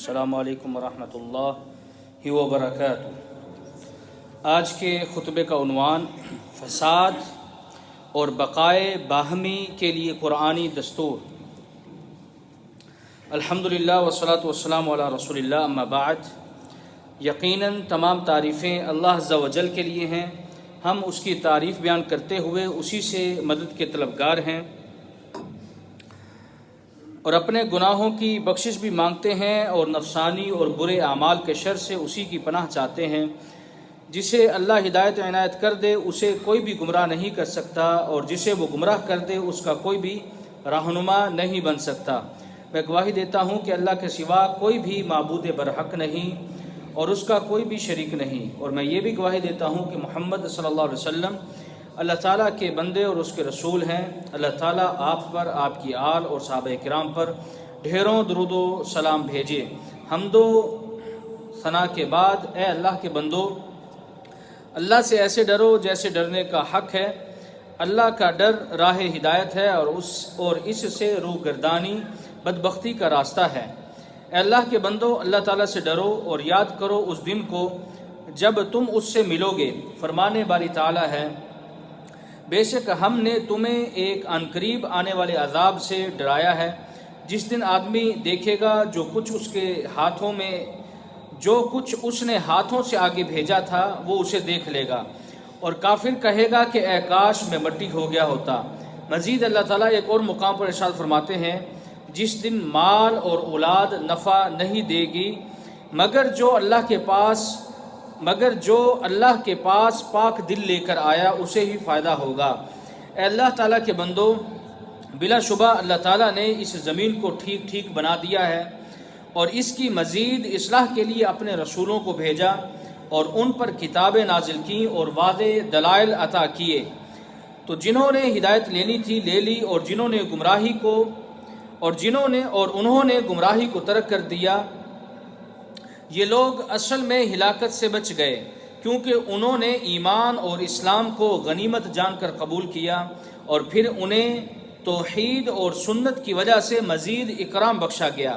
السلام علیکم ورحمۃ اللہ وبرکاتہ۔ آج کے خطبے کا عنوان فساد اور بقائے باہمی کے لیے قرآنی دستور۔ الحمدللہ والصلاۃ والسلام علی رسول اللہ، اما بعد۔ یقیناً تمام تعریفیں اللہ عز و جل کے لیے ہیں۔ ہم اس کی تعریف بیان کرتے ہوئے اسی سے مدد کے طلبگار ہیں اور اپنے گناہوں کی بخشش بھی مانگتے ہیں اور نفسانی اور برے اعمال کے شر سے اسی کی پناہ چاہتے ہیں۔ جسے اللہ ہدایت عنایت کر دے اسے کوئی بھی گمراہ نہیں کر سکتا، اور جسے وہ گمراہ کر دے اس کا کوئی بھی رہنما نہیں بن سکتا۔ میں گواہی دیتا ہوں کہ اللہ کے سوا کوئی بھی معبود برحق نہیں اور اس کا کوئی بھی شریک نہیں، اور میں یہ بھی گواہی دیتا ہوں کہ محمد صلی اللہ علیہ وسلم اللہ تعالیٰ کے بندے اور اس کے رسول ہیں۔ اللہ تعالیٰ آپ پر، آپ کی آل اور صحابہ کرام پر ڈھیروں درود و سلام بھیجے۔ حمد و ثنا کے بعد، اے اللہ کے بندو، اللہ سے ایسے ڈرو جیسے ڈرنے کا حق ہے۔ اللہ کا ڈر راہ ہدایت ہے اور اس سے روگردانی بدبختی کا راستہ ہے۔ اے اللہ کے بندو، اللہ تعالیٰ سے ڈرو اور یاد کرو اس دن کو جب تم اس سے ملو گے۔ فرمانے باری تعالیٰ ہے، بے شک ہم نے تمہیں ایک عنقریب آنے والے عذاب سے ڈرایا ہے، جس دن آدمی دیکھے گا جو کچھ اس نے ہاتھوں سے آگے بھیجا تھا وہ اسے دیکھ لے گا، اور کافر کہے گا کہ اے کاش میں مٹی ہو گیا ہوتا۔ مزید اللہ تعالیٰ ایک اور مقام پر ارشاد فرماتے ہیں، جس دن مال اور اولاد نفع نہیں دے گی مگر جو اللہ کے پاس پاک دل لے کر آیا اسے ہی فائدہ ہوگا۔ اے اللہ تعالیٰ کے بندو، بلا شبہ اللہ تعالیٰ نے اس زمین کو ٹھیک بنا دیا ہے اور اس کی مزید اصلاح کے لیے اپنے رسولوں کو بھیجا اور ان پر کتابیں نازل کیں اور واضح دلائل عطا کیے، تو جنہوں نے ہدایت لینی تھی لے لی، اور انہوں نے گمراہی کو ترک کر دیا۔ یہ لوگ اصل میں ہلاکت سے بچ گئے، کیونکہ انہوں نے ایمان اور اسلام کو غنیمت جان کر قبول کیا، اور پھر انہیں توحید اور سنت کی وجہ سے مزید اکرام بخشا گیا۔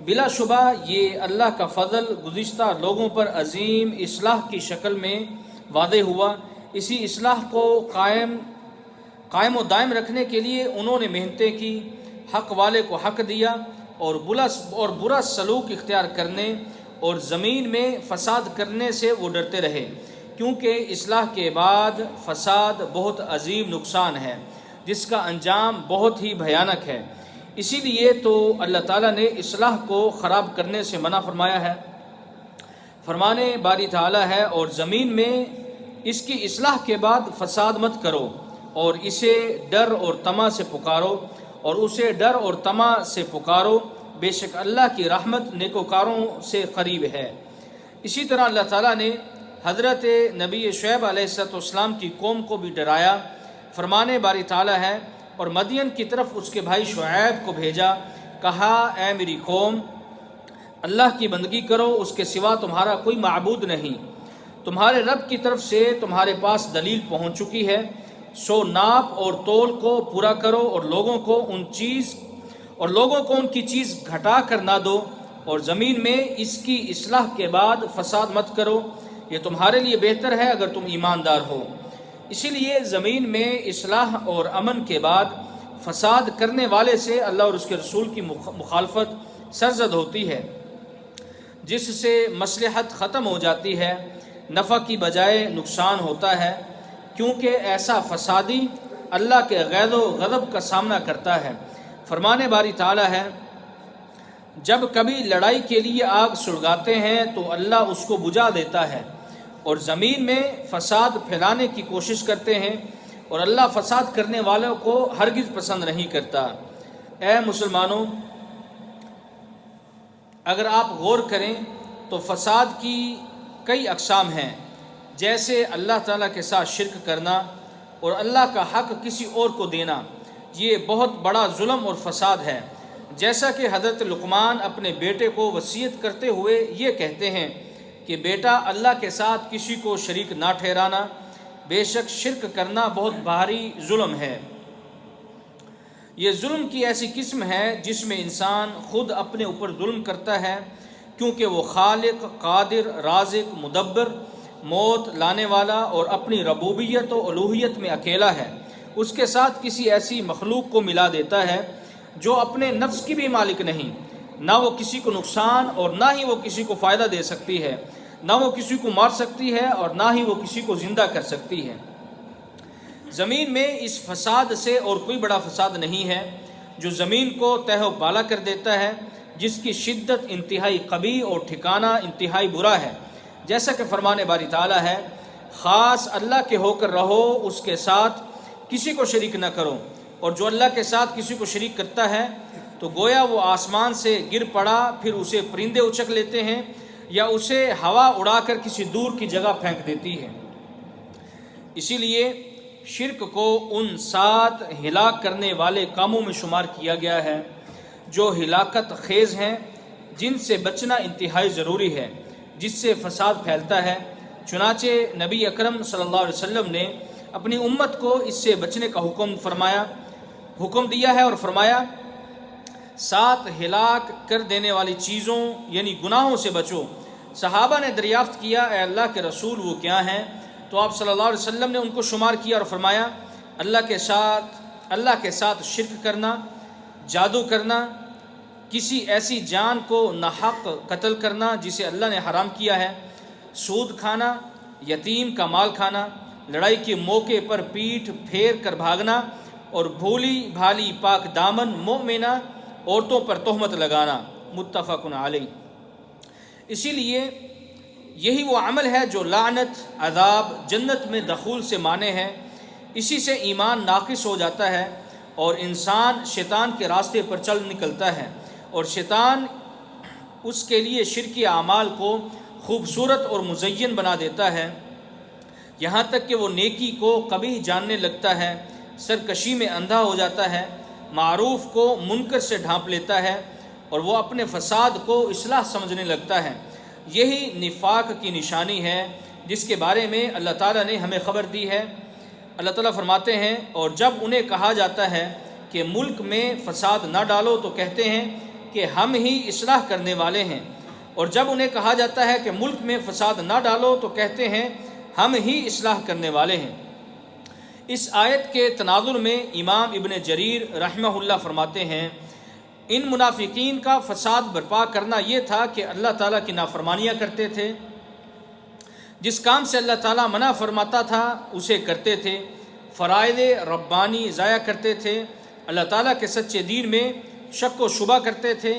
بلا شبہ یہ اللہ کا فضل گزشتہ لوگوں پر عظیم اصلاح کی شکل میں واضح ہوا۔ اسی اصلاح کو قائم و دائم رکھنے کے لیے انہوں نے محنتیں کی، حق والے کو حق دیا اور برا سلوک اختیار کرنے اور زمین میں فساد کرنے سے وہ ڈرتے رہے، کیونکہ اصلاح کے بعد فساد بہت عظیم نقصان ہے جس کا انجام بہت ہی بھیانک ہے۔ اسی لیے تو اللہ تعالیٰ نے اصلاح کو خراب کرنے سے منع فرمایا ہے۔ فرمانے باری تعالیٰ ہے، اور زمین میں اس کی اصلاح کے بعد فساد مت کرو اور اسے ڈر اور طمع سے پکارو، بے شک اللہ کی رحمت نیکوکاروں سے قریب ہے۔ اسی طرح اللہ تعالیٰ نے حضرت نبی شعیب علیہ السلام کی قوم کو بھی ڈرایا۔ فرمانے باری تعالیٰ ہے، اور مدین کی طرف اس کے بھائی شعیب کو بھیجا، کہا اے میری قوم، اللہ کی بندگی کرو، اس کے سوا تمہارا کوئی معبود نہیں۔ تمہارے رب کی طرف سے تمہارے پاس دلیل پہنچ چکی ہے، سو ناپ اور تول کو پورا کرو اور لوگوں کو ان کی چیز گھٹا کر نہ دو، اور زمین میں اس کی اصلاح کے بعد فساد مت کرو، یہ تمہارے لیے بہتر ہے اگر تم ایماندار ہو۔ اسی لیے زمین میں اصلاح اور امن کے بعد فساد کرنے والے سے اللہ اور اس کے رسول کی مخالفت سرزد ہوتی ہے، جس سے مصلحت ختم ہو جاتی ہے، نفع کی بجائے نقصان ہوتا ہے، کیونکہ ایسا فسادی اللہ کے غیظ و غضب کا سامنا کرتا ہے۔ فرمانے باری تعالیٰ ہے، جب کبھی لڑائی کے لیے آگ سلگاتے ہیں تو اللہ اس کو بجھا دیتا ہے، اور زمین میں فساد پھیلانے کی کوشش کرتے ہیں، اور اللہ فساد کرنے والوں کو ہرگز پسند نہیں کرتا۔ اے مسلمانوں، اگر آپ غور کریں تو فساد کی کئی اقسام ہیں، جیسے اللہ تعالیٰ کے ساتھ شرک کرنا اور اللہ کا حق کسی اور کو دینا، یہ بہت بڑا ظلم اور فساد ہے۔ جیسا کہ حضرت لقمان اپنے بیٹے کو وصیت کرتے ہوئے یہ کہتے ہیں کہ بیٹا، اللہ کے ساتھ کسی کو شریک نہ ٹھہرانا، بے شک شرک کرنا بہت بھاری ظلم ہے۔ یہ ظلم کی ایسی قسم ہے جس میں انسان خود اپنے اوپر ظلم کرتا ہے، کیونکہ وہ خالق، قادر، رازق، مدبر، موت لانے والا اور اپنی ربوبیت و الوہیت میں اکیلا ہے، اس کے ساتھ کسی ایسی مخلوق کو ملا دیتا ہے جو اپنے نفس کی بھی مالک نہیں، نہ وہ کسی کو نقصان اور نہ ہی وہ کسی کو فائدہ دے سکتی ہے، نہ وہ کسی کو مار سکتی ہے اور نہ ہی وہ کسی کو زندہ کر سکتی ہے۔ زمین میں اس فساد سے اور کوئی بڑا فساد نہیں ہے جو زمین کو تہہ و بالا کر دیتا ہے، جس کی شدت انتہائی قبیح اور ٹھکانہ انتہائی برا ہے، جیسا کہ فرمان باری تعالیٰ ہے، خاص اللہ کے ہو کر رہو، اس کے ساتھ کسی کو شریک نہ کرو، اور جو اللہ کے ساتھ کسی کو شریک کرتا ہے تو گویا وہ آسمان سے گر پڑا، پھر اسے پرندے اچک لیتے ہیں یا اسے ہوا اڑا کر کسی دور کی جگہ پھینک دیتی ہے۔ اسی لیے شرک کو ان 7 ہلاک کرنے والے کاموں میں شمار کیا گیا ہے جو ہلاکت خیز ہیں، جن سے بچنا انتہائی ضروری ہے، جس سے فساد پھیلتا ہے۔ چنانچہ نبی اکرم صلی اللہ علیہ وسلم نے اپنی امت کو اس سے بچنے کا حکم دیا ہے اور فرمایا، 7 ہلاک کر دینے والی چیزوں یعنی گناہوں سے بچو۔ صحابہ نے دریافت کیا، اے اللہ کے رسول وہ کیا ہیں؟ تو آپ صلی اللہ علیہ وسلم نے ان کو شمار کیا اور فرمایا، اللہ کے ساتھ شرک کرنا، جادو کرنا، کسی ایسی جان کو ناحق قتل کرنا جسے اللہ نے حرام کیا ہے، سود کھانا، یتیم کا مال کھانا، لڑائی کے موقع پر پیٹھ پھیر کر بھاگنا، اور بھولی بھالی پاک دامن مومنہ عورتوں پر تہمت لگانا۔ متفق علیہ۔ اسی لیے یہی وہ عمل ہے جو لعنت، عذاب، جنت میں دخول سے مانع ہے۔ اسی سے ایمان ناقص ہو جاتا ہے اور انسان شیطان کے راستے پر چل نکلتا ہے، اور شیطان اس کے لیے شرکی اعمال کو خوبصورت اور مزین بنا دیتا ہے، یہاں تک کہ وہ نیکی کو قبیح جاننے لگتا ہے، سرکشی میں اندھا ہو جاتا ہے، معروف کو منکر سے ڈھانپ لیتا ہے، اور وہ اپنے فساد کو اصلاح سمجھنے لگتا ہے۔ یہی نفاق کی نشانی ہے جس کے بارے میں اللہ تعالیٰ نے ہمیں خبر دی ہے۔ اللہ تعالیٰ فرماتے ہیں، اور جب انہیں کہا جاتا ہے کہ ملک میں فساد نہ ڈالو تو کہتے ہیں کہ ہم ہی اصلاح کرنے والے ہیں، اور جب انہیں کہا جاتا ہے کہ ملک میں فساد نہ ڈالو تو کہتے ہیں ہم ہی اصلاح کرنے والے ہیں۔ اس آیت کے تناظر میں امام ابن جریر رحمہ اللہ فرماتے ہیں، ان منافقین کا فساد برپا کرنا یہ تھا کہ اللہ تعالیٰ کی نافرمانیاں کرتے تھے، جس کام سے اللہ تعالیٰ منع فرماتا تھا اسے کرتے تھے، فرائض ربانی ضائع کرتے تھے، اللہ تعالیٰ کے سچے دین میں شک و شبہ کرتے تھے،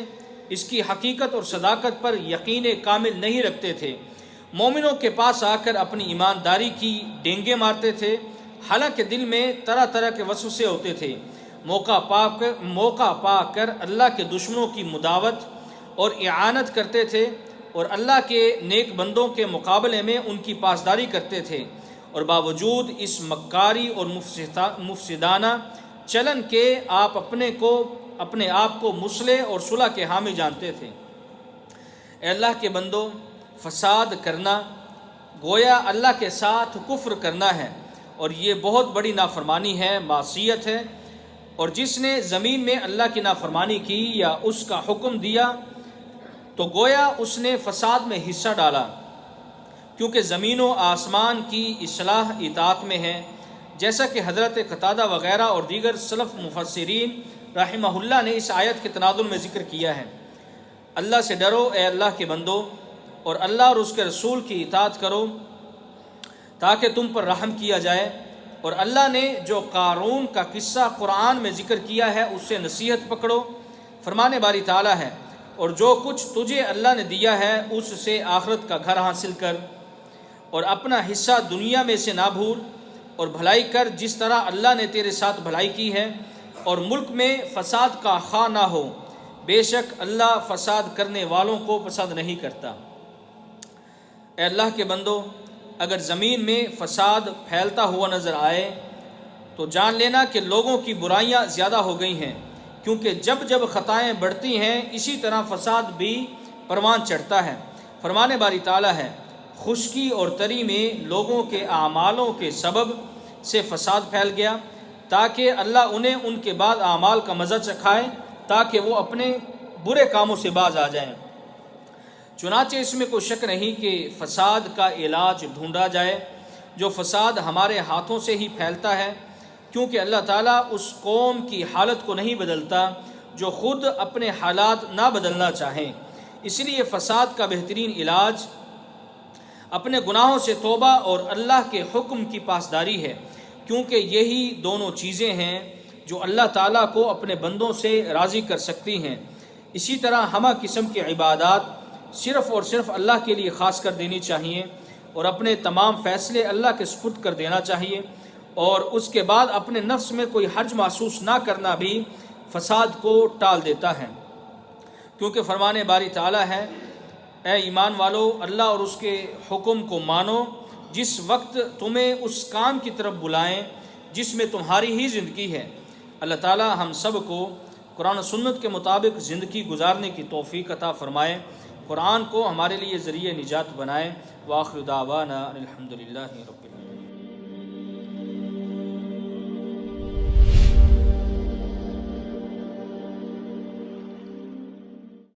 اس کی حقیقت اور صداقت پر یقین کامل نہیں رکھتے تھے، مومنوں کے پاس آ کر اپنی ایمانداری کی ڈینگیں مارتے تھے، حالانکہ دل میں طرح طرح کے وسوسے ہوتے تھے، موقع پا کر اللہ کے دشمنوں کی مداوت اور اعانت کرتے تھے، اور اللہ کے نیک بندوں کے مقابلے میں ان کی پاسداری کرتے تھے، اور باوجود اس مکاری اور مفسدانہ چلن کے آپ اپنے آپ کو مصلح اور صلح کے حامی جانتے تھے۔ اے اللہ کے بندو، فساد کرنا گویا اللہ کے ساتھ کفر کرنا ہے، اور یہ بہت بڑی نافرمانی ہے، معصیت ہے، اور جس نے زمین میں اللہ کی نافرمانی کی یا اس کا حکم دیا تو گویا اس نے فساد میں حصہ ڈالا، کیونکہ زمین و آسمان کی اصلاح اطاعت میں ہے، جیسا کہ حضرت قتادہ وغیرہ اور دیگر سلف مفسرین رحمہ اللہ نے اس آیت کے تناظر میں ذکر کیا ہے۔ اللہ سے ڈرو اے اللہ کے بندو، اور اللہ اور اس کے رسول کی اطاعت کرو تاکہ تم پر رحم کیا جائے۔ اور اللہ نے جو قارون کا قصہ قرآن میں ذکر کیا ہے اس سے نصیحت پکڑو۔ فرمان باری تعالیٰ ہے، اور جو کچھ تجھے اللہ نے دیا ہے اس سے آخرت کا گھر حاصل کر، اور اپنا حصہ دنیا میں سے نہ بھول، اور بھلائی کر جس طرح اللہ نے تیرے ساتھ بھلائی کی ہے، اور ملک میں فساد کا خواہ نہ ہو، بے شک اللہ فساد کرنے والوں کو پسند نہیں کرتا۔ اے اللہ کے بندو، اگر زمین میں فساد پھیلتا ہوا نظر آئے تو جان لینا کہ لوگوں کی برائیاں زیادہ ہو گئی ہیں، کیونکہ جب جب خطائیں بڑھتی ہیں اسی طرح فساد بھی پروان چڑھتا ہے۔ فرمان باری تعالیٰ ہے، خشکی اور تری میں لوگوں کے اعمالوں کے سبب سے فساد پھیل گیا، تاکہ اللہ انہیں ان کے بعد اعمال کا مزہ چکھائے تاکہ وہ اپنے برے کاموں سے باز آ جائیں۔ چنانچہ اس میں کوئی شک نہیں کہ فساد کا علاج ڈھونڈا جائے، جو فساد ہمارے ہاتھوں سے ہی پھیلتا ہے، کیونکہ اللہ تعالیٰ اس قوم کی حالت کو نہیں بدلتا جو خود اپنے حالات نہ بدلنا چاہیں۔ اس لیے فساد کا بہترین علاج اپنے گناہوں سے توبہ اور اللہ کے حکم کی پاسداری ہے، کیونکہ یہی دونوں چیزیں ہیں جو اللہ تعالیٰ کو اپنے بندوں سے راضی کر سکتی ہیں۔ اسی طرح ہمہ قسم کی عبادات صرف اور صرف اللہ کے لیے خاص کر دینی چاہیے، اور اپنے تمام فیصلے اللہ کے سپرد کر دینا چاہیے، اور اس کے بعد اپنے نفس میں کوئی حرج محسوس نہ کرنا بھی فساد کو ٹال دیتا ہے، کیونکہ فرمان باری تعالیٰ ہے، اے ایمان والو اللہ اور اس کے حکم کو مانو جس وقت تمہیں اس کام کی طرف بلائیں جس میں تمہاری ہی زندگی ہے۔ اللہ تعالیٰ ہم سب کو قرآن و سنت کے مطابق زندگی گزارنے کی توفیق عطا فرمائے، قرآن کو ہمارے لیے ذریعہ نجات بنائے۔ وآخر دعوانا الحمدللہ رب العالمین۔